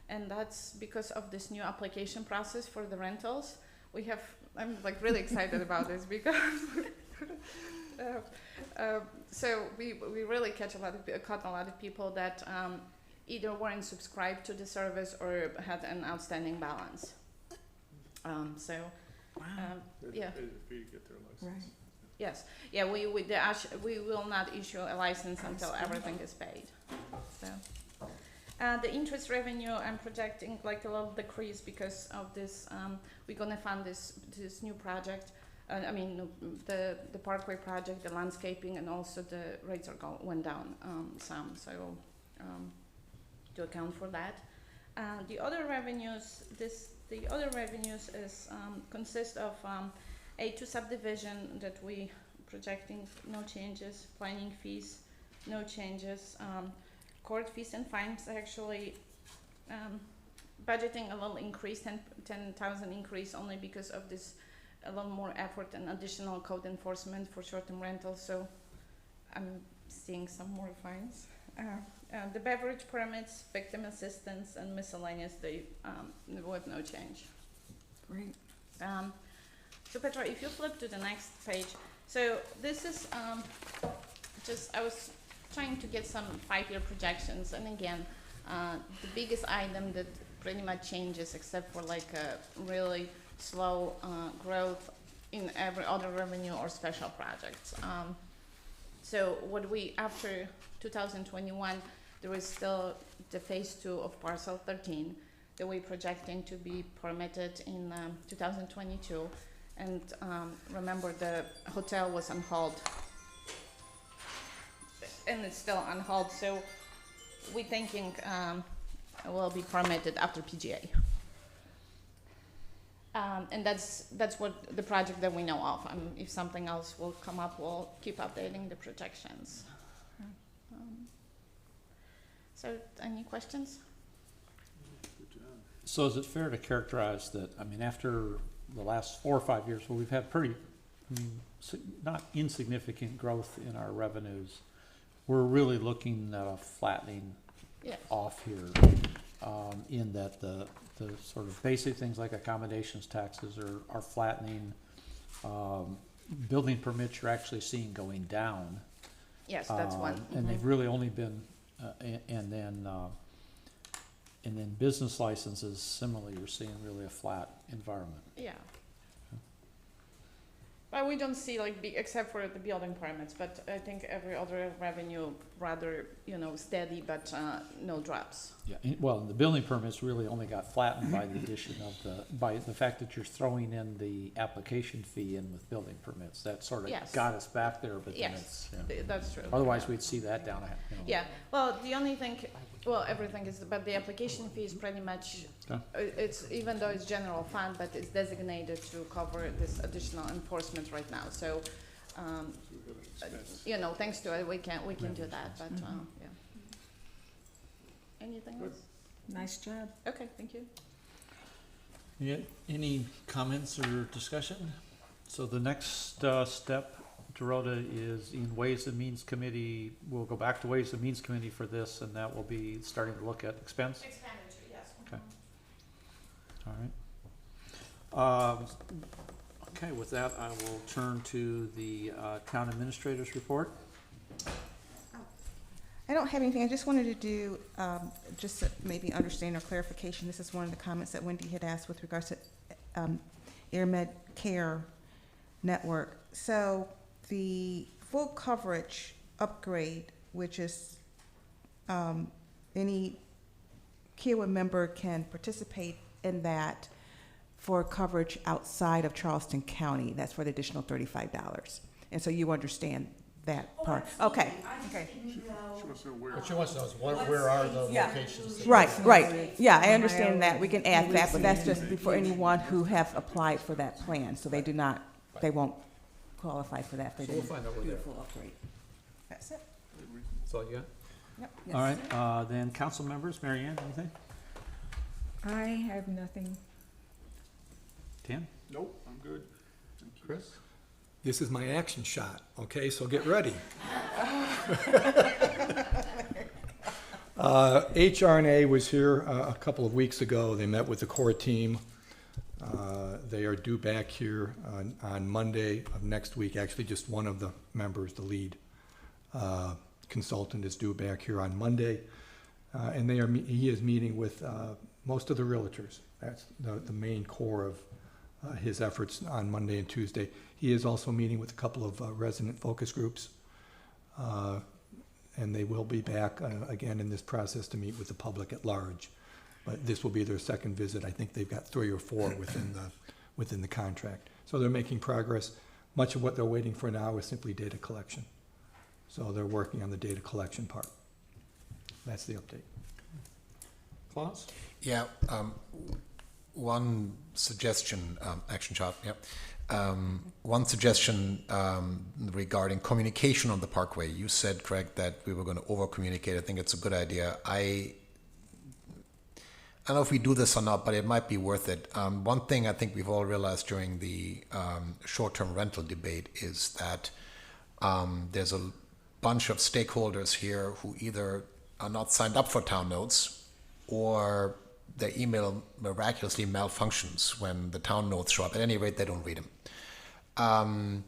and that's because of this new application process for the rentals. I'm like really excited about this because so we really caught a lot of people that either weren't subscribed to the service or had an outstanding balance. Yeah. They pay to get their license. Right. Yes. Yeah. We will not issue a license until everything is paid. So. The interest revenue, I'm projecting like a little decrease because of this. We're gonna fund this new project. The Parkway project, the landscaping, and also the rates went down some. So to account for that, the other revenues consist of A2 subdivision that we projecting no changes. Planning fees, no changes. Court fees and fines actually budgeting a little increase, 10,000 increase, only because of this a little more effort and additional code enforcement for short-term rentals. So I'm seeing some more fines. The beverage permits, victim assistance, and miscellaneous, they with no change. Great. So Petra, if you flip to the next page, so this is I was trying to get some 5-year projections, and again, the biggest item that pretty much changes, except for like a really slow growth in every other revenue or special projects. So after 2021, there is still the phase 2 of parcel 13 that we're projecting to be permitted in 2022. And remember, the hotel was on hold, and it's still on hold. So we're thinking it will be permitted after PGA. And that's what the project that we know of. If something else will come up, we'll keep updating the projections. So, any questions? Good job. So is it fair to characterize that, I mean, after the last 4 or 5 years, where we've had pretty, not insignificant growth in our revenues, we're really looking at a flattening Yes. off here, in that the sort of basic things like accommodations taxes are flattening. Building permits you're actually seeing going down. Yes, that's one. And they've really only been, and then business licenses, similarly, you're seeing really a flat environment. Yeah. But we don't see like big, except for the building permits, but I think every other revenue rather, steady, but no drops. Yeah, well, the building permits really only got flattened by the addition of by the fact that you're throwing in the application fee in with building permits. That sort of Yes. got us back there, but then Yes, it's, that's true. otherwise we'd see that down, Yeah, well, the only thing, everything is, but the application fee is pretty much, Okay. it's, even though it's general fund, but it's designated to cover this additional enforcement right now, so, thanks to it, we can do that, but, yeah. Anything else? Nice job. Okay, thank you. Yeah, any comments or discussion? So the next step, Dorota, is in Ways and Means Committee. We'll go back to Ways and Means Committee for this, and that will be starting to look at expense. Expenditure, yes. Okay. All right. Okay, with that, I will turn to the town administrator's report. I don't have anything. I just wanted to do, just to maybe understand or clarification. This is one of the comments that Wendy had asked with regards to AirMed Care Network. So the full coverage upgrade, which is any Kiowa member can participate in that for coverage outside of Charleston County. That's for the additional $35. And so you understand that part. Okay. Okay. She wants to know where. What she wants to know is where are the locations? Right. Yeah, I understand that. We can add that, but that's just for anyone who have applied for that plan. So they they won't qualify for that. If they So we'll didn't find out where do the they're- full upgrade. That's it. That's all you got? Yep. All right, then council members, Mary Ann, anything? I have nothing. Tan? Nope, I'm good. Thank you. Chris? This is my action shot, okay, so get ready. HRNA was here a couple of weeks ago. They met with the core team. They are due back here on Monday of next week. Actually, just one of the members, the lead consultant, is due back here on Monday. And he is meeting with most of the realtors. That's the main core of his efforts on Monday and Tuesday. He is also meeting with a couple of resident focus groups. And they will be back again in this process to meet with the public at large. But this will be their second visit. I think they've got 3 or 4 within the contract. So they're making progress. Much of what they're waiting for now is simply data collection. So they're working on the data collection part. That's the update. Klaus? Yeah, one suggestion, action shot, yeah. One suggestion regarding communication on the Parkway. You said, Craig, that we were going to over-communicate. I think it's a good idea. I don't know if we do this or not, but it might be worth it. One thing I think we've all realized during the short-term rental debate is that there's a bunch of stakeholders here who either are not signed up for town notes or their email miraculously malfunctions when the town notes show up. At any rate, they don't read them.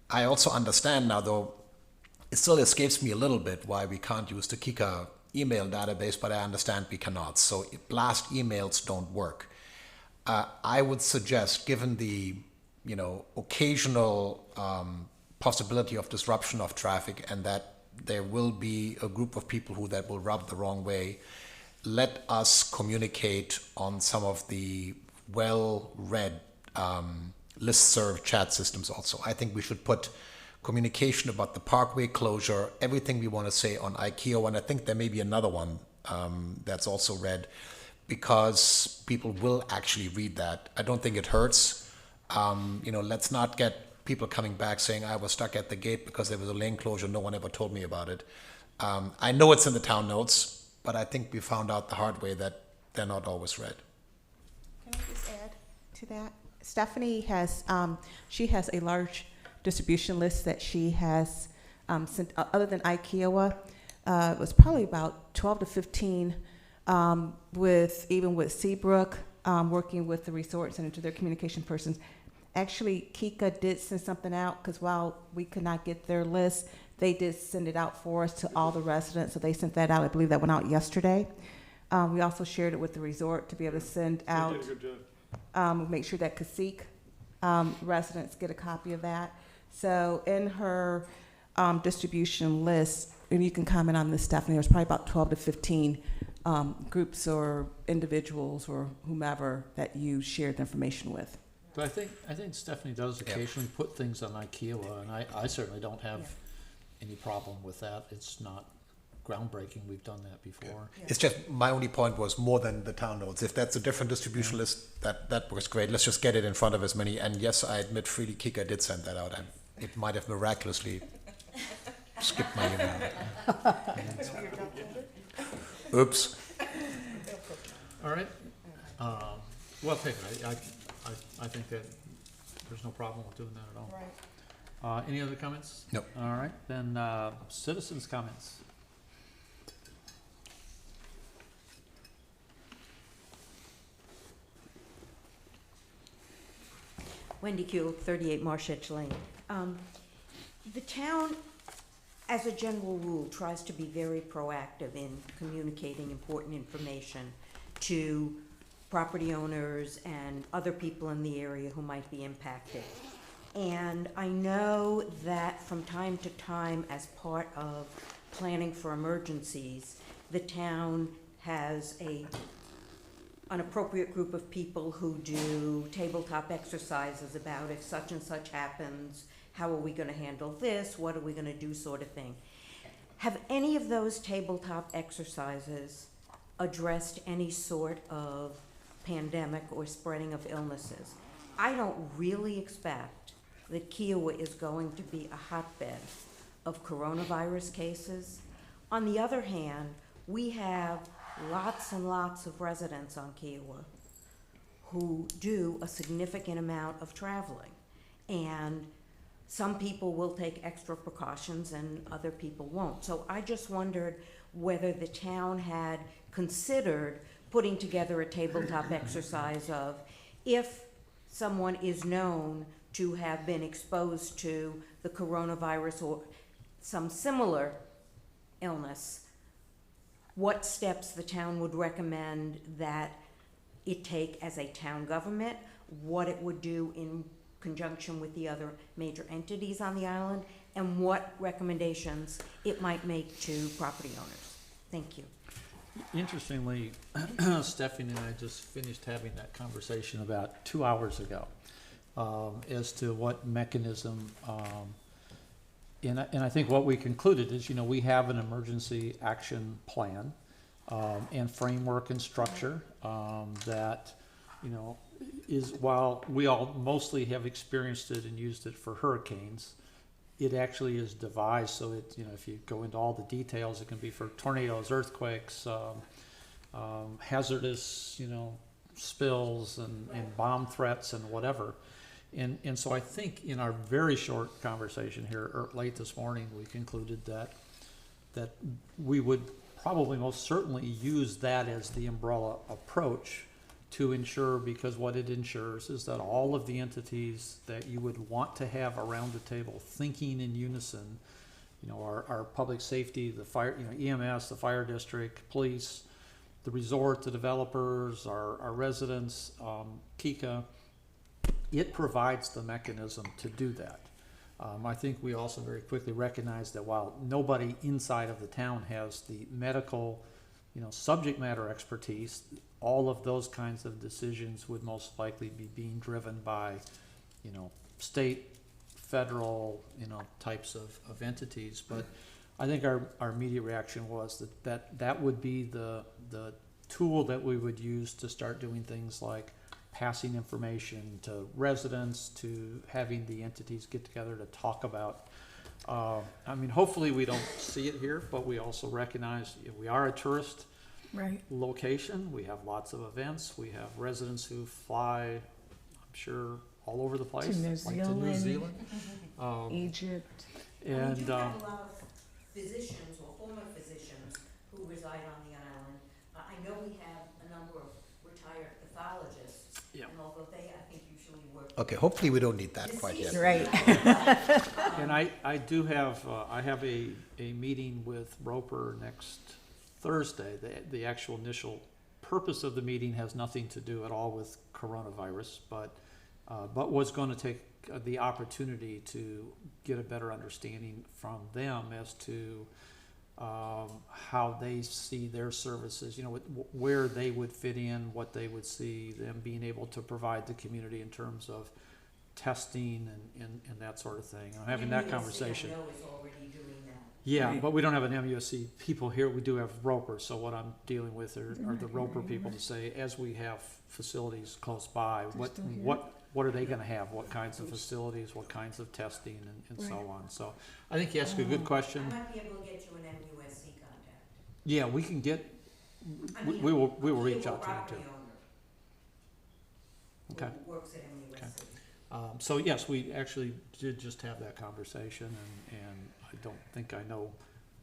I also understand now, though, it still escapes me a little bit why we can't use the Kika email database, but I understand we cannot. So blast emails don't work. I would suggest, given the occasional possibility of disruption of traffic, and that there will be a group of people who that will rub the wrong way, let us communicate on some of the well-read listserv chat systems also. I think we should put communication about the Parkway closure, everything we want to say on IKEA, and I think there may be another one that's also read, because people will actually read that. I don't think it hurts. Let's not get people coming back saying, I was stuck at the gate because there was a lane closure, no one ever told me about it. I know it's in the town notes, but I think we found out the hard way that they're not always read. Can I just add to that? Stephanie has, she has a large distribution list that she has sent, other than IKEA, it was probably about 12 to 15 even with Seabrook, working with the resort center to their communication persons. Actually, Kika did send something out because while we could not get their list, they did send it out for us to all the residents. So they sent that out. I believe that went out yesterday. We also shared it with the resort to be able to send out, You did a good job. make sure that Cacique residents get a copy of that. So in her distribution list, and you can comment on this, Stephanie, there's probably about 12 to 15 groups or individuals or whomever that you shared the information with. But I think Stephanie does occasionally put things on IKEA, and I certainly don't have any problem with that. It's not groundbreaking. We've done that before. It's just, my only point was more than the town notes. If that's a different distribution list, that works great. Let's just get it in front of as many. And yes, I admit freely Kika did send that out, and it might have miraculously skipped my email. Oops. All right. Well taken. I think that there's no problem with doing that at all. Right. Any other comments? Nope. All right, then, citizens' comments. Wendy Kuehl, 38 Marsh Lane. The town, as a general rule, tries to be very proactive in communicating important information to property owners and other people in the area who might be impacted. And I know that from time to time, as part of planning for emergencies, the town has an appropriate group of people who do tabletop exercises about if such and such happens, how are we gonna handle this, what are we gonna do, sort of thing. Have any of those tabletop exercises addressed any sort of pandemic or spreading of illnesses? I don't really expect that Kiowa is going to be a hotbed of coronavirus cases. On the other hand, we have lots and lots of residents on Kiowa who do a significant amount of traveling. And some people will take extra precautions and other people won't. So I just wondered whether the town had considered putting together a tabletop exercise of if someone is known to have been exposed to the coronavirus or some similar illness, what steps the town would recommend that it take as a town government, what it would do in conjunction with the other major entities on the island, and what recommendations it might make to property owners. Thank you. Interestingly, Stephanie and I just finished having that conversation about 2 hours ago as to what mechanism, and I think what we concluded is, we have an emergency action plan and framework and structure that, is, while we all mostly have experienced it and used it for hurricanes, it actually is devised so it, if you go into all the details, it can be for tornadoes, earthquakes, hazardous, spills and bomb threats and whatever. And so I think in our very short conversation here late this morning, we concluded that we would probably most certainly use that as the umbrella approach to ensure, because what it ensures is that all of the entities that you would want to have around the table thinking in unison, our public safety, the fire, EMS, the fire district, police, the resort, the developers, our residents, Kika, it provides the mechanism to do that. I think we also very quickly recognize that while nobody inside of the town has the medical, subject matter expertise, all of those kinds of decisions would most likely be being driven by, state, federal, types of entities. But I think our immediate reaction was that would be the tool that we would use to start doing things like passing information to residents, to having the entities get together to talk about I mean, hopefully we don't see it here, but we also recognize we are a tourist Right. location. We have lots of events. We have residents who fly, I'm sure, all over the place. New like to New Zealand. Zealand. Um, Egypt. and, We do have a lot of physicians or former physicians who reside on the island. I know we have a number of retired pathologists. Yeah. And although they, I think, usually work. Okay, hopefully we don't need that quite yet. Right. And I do have, I have a meeting with Roper next Thursday. The actual initial purpose of the meeting has nothing to do at all with coronavirus, but was going to take the opportunity to get a better understanding from them as to how they see their services, you know, where they would fit in, what they would see them being able to provide the community in terms of testing and that sort of thing. I'm having that conversation. I know is already doing that. Yeah, Right. but we don't have an MUSC people here. We do have Roper, so what I'm dealing with are the Roper people to say, as we have facilities close by, what are they gonna have? What kinds of facilities, what kinds of testing and so on. So I think you asked a good question. I might be able to get you an MUSC contact. Yeah, we can get, I we mean, we will a reach cable out to them property too. owner Okay. who works at MUSC. So yes, we actually did just have that conversation and I don't think I know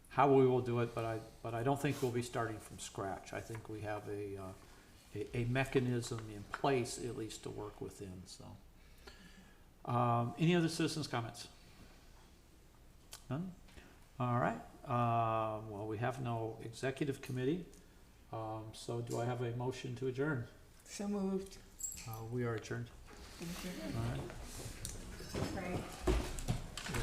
how we will do it, but I don't think we'll be starting from scratch. I think we have a mechanism in place at least to work within, so. Any other citizens' comments? None? All right, well, we have no executive committee, so do I have a motion to adjourn? So moved. We are adjourned. Thank you. All right. Right. Show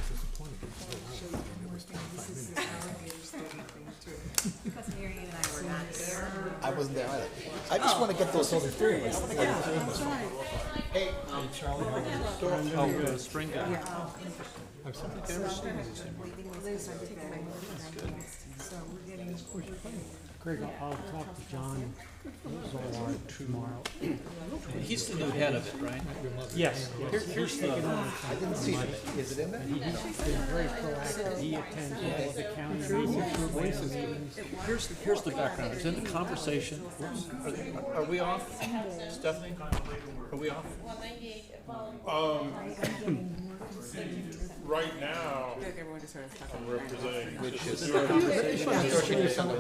you one more thing. This is the alligator study thing too. Because Mary and I were not there. I wasn't there either. I just want to get those other three. Hey, Oh, spring guy. So we're getting. Greg, I'll talk to John Zolar tomorrow. He's the new head of it, right? Yes, Here's the, I didn't see it. Is it in there? he's been very proactive. He attends all the county meetings. here's the background. It's in the conversation. Are we off, Stephanie? Are we off? Right now, I'm representing. Which is. Conversation.